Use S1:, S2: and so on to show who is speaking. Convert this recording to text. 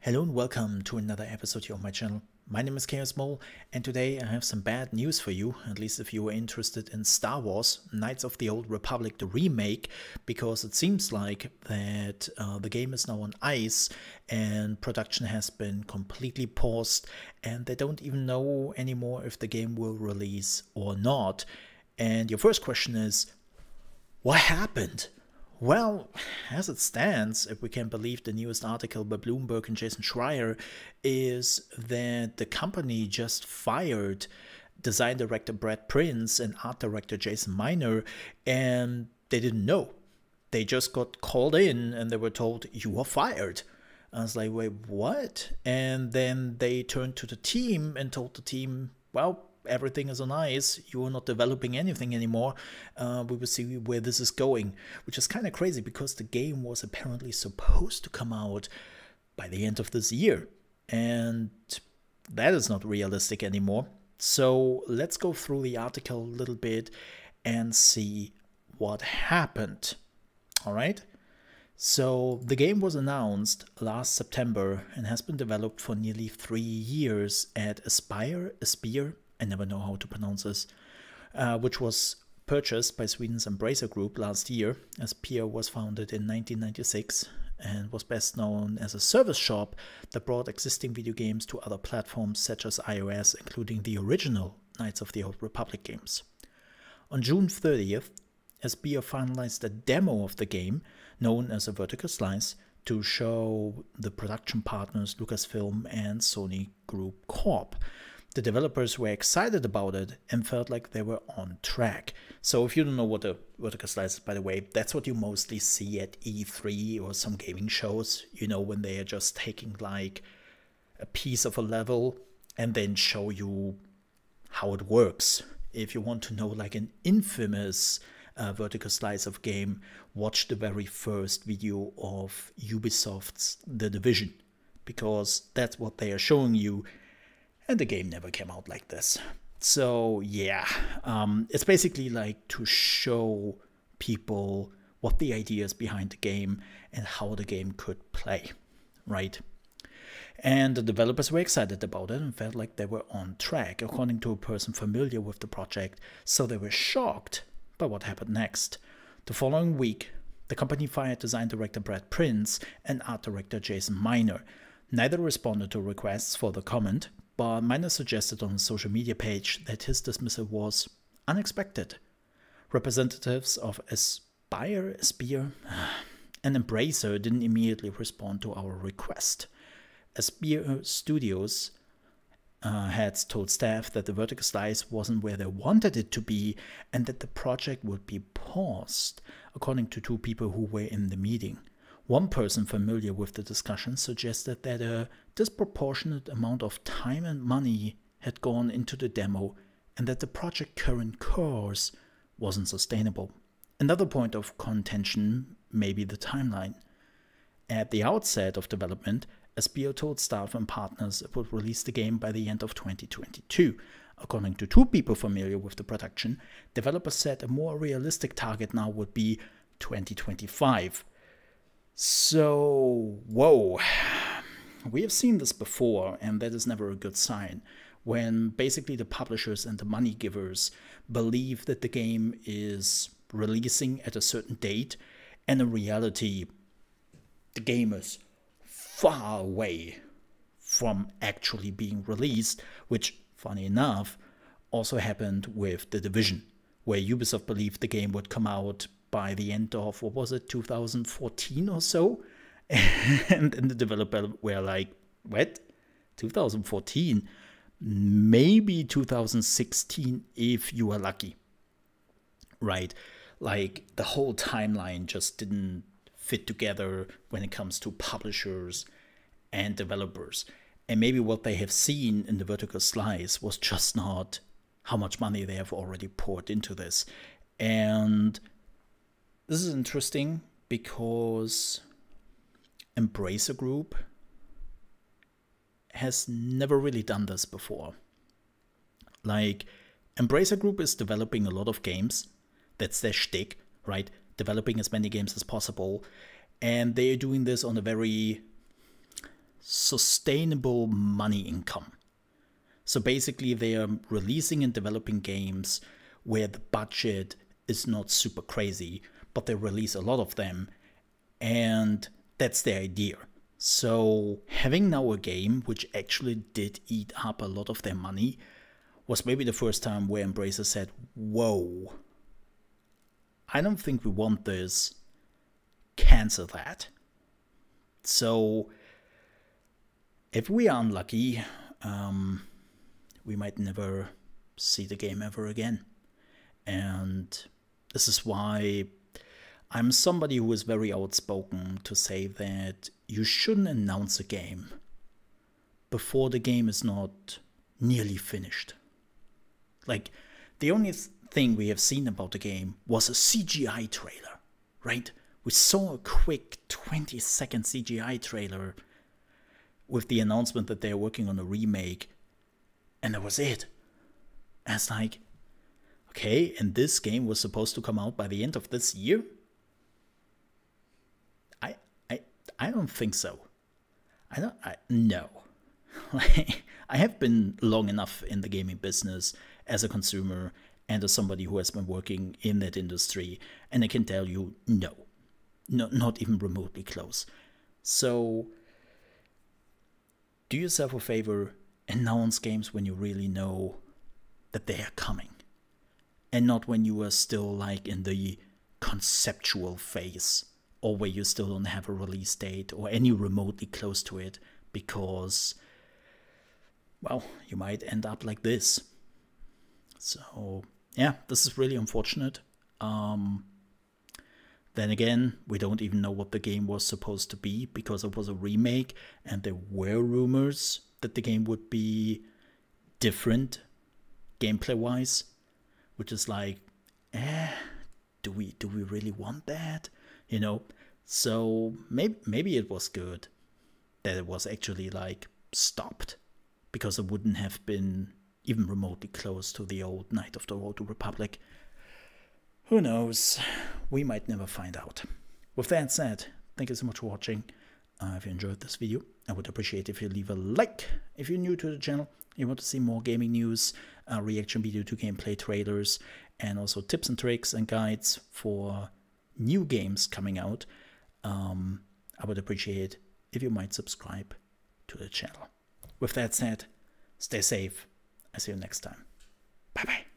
S1: Hello and welcome to another episode here on my channel. My name is ChaosMole, and today I have some bad news for you, at least if you are interested in Star Wars, Knights of the Old Republic, the remake, because it seems like that the game is now on ice and production has been completely paused and they don't even know anymore if the game will release or not. And your first question is, what happened? Well, as it stands, if we can believe the newest article by Bloomberg and Jason Schreier, is that the company just fired design director Brad Prince and art director Jason Miner, and they didn't know. They just got called in and they were told, "You are fired." I was like, wait, what? And then they turned to the team and told the team, well, everything is on ice. You are not developing anything anymore. We will see where this is going, which is kind of crazy because the game was apparently supposed to come out by the end of this year. And that is not realistic anymore. So let's go through the article a little bit and see what happened. All right. So the game was announced last September and has been developed for nearly 3 years at Aspire, I never know how to pronounce this, which was purchased by Sweden's Embracer Group last year. Aspire was founded in 1996 and was best known as a service shop that brought existing video games to other platforms such as iOS, including the original Knights of the Old Republic games. On June 30th, Aspire finalized a demo of the game, known as a vertical slice, to show the production partners Lucasfilm and Sony Group Corp. The developers were excited about it and felt like they were on track. So if you don't know what a vertical slice is, by the way, that's what you mostly see at E3 or some gaming shows, you know, when they are just taking like a piece of a level and then show you how it works. If you want to know like an infamous vertical slice of game, watch the very first video of Ubisoft's The Division, because that's what they are showing you. And the game never came out like this. So yeah, it's basically like to show people what the idea is behind the game and how the game could play, right? And the developers were excited about it and felt like they were on track, according to a person familiar with the project. So they were shocked by what happened next. The following week, the company fired design director Brad Prince and art director Jason Miner. Neither responded to requests for the comment, but Miner suggested on his social media page that his dismissal was unexpected. Representatives of Aspire, and Embracer didn't immediately respond to our request. Aspire Studios heads told staff that the vertical slice wasn't where they wanted it to be and that the project would be paused, according to two people who were in the meeting. One person familiar with the discussion suggested that a disproportionate amount of time and money had gone into the demo and that the project's current course wasn't sustainable. Another point of contention may be the timeline. At the outset of development, Aspire told staff and partners it would release the game by the end of 2022. According to two people familiar with the production, developers said a more realistic target now would be 2025. So, whoa, we have seen this before, and that is never a good sign. When basically the publishers and the money givers believe that the game is releasing at a certain date, and in reality, the game is far away from actually being released, which, funny enough, also happened with The Division, where Ubisoft believed the game would come out by the end of, what was it, 2014 or so? And the developer were like, what? 2014? Maybe 2016 if you are lucky. Right? Like the whole timeline just didn't fit together when it comes to publishers and developers. And maybe what they have seen in the vertical slice was just not how much money they have already poured into this. And this is interesting because Embracer Group has never really done this before. Like, Embracer Group is developing a lot of games. That's their shtick, right? Developing as many games as possible. And they're doing this on a very sustainable money income. So basically they are releasing and developing games where the budget is not super crazy, but they release a lot of them, and that's the idea. So having now a game which actually did eat up a lot of their money was maybe the first time where Embracer said, whoa, I don't think we want this, cancel that. So if we are unlucky, we might never see the game ever again. And this is why I'm somebody who is very outspoken to say that you shouldn't announce a game before the game is not nearly finished. Like, the only thing we have seen about the game was a CGI trailer, right? We saw a quick 20-second CGI trailer with the announcement that they're working on a remake, and that was it. And it's like, okay, and this game was supposed to come out by the end of this year? I don't think so. No. I have been long enough in the gaming business as a consumer and as somebody who has been working in that industry, and I can tell you, no, not even remotely close. So do yourself a favor, announce games when you really know that they are coming, and not when you are still like in the conceptual phase, or where you still don't have a release date or any remotely close to it, because, well, you might end up like this. So yeah, this is really unfortunate. Then again, we don't even know what the game was supposed to be, because it was a remake and there were rumors that the game would be different gameplay wise, which is like, do we really want that? You know, so maybe it was good that it was actually like stopped, because it wouldn't have been even remotely close to the old Knight of the Old Republic. Who knows? We might never find out. With that said, thank you so much for watching. If you enjoyed this video, I would appreciate if you leave a like. If you're new to the channel, you want to see more gaming news, reaction video to gameplay trailers, and also tips and tricks and guides for new games coming out, I would appreciate if you might subscribe to the channel. With that said, stay safe. I'll see you next time. Bye bye.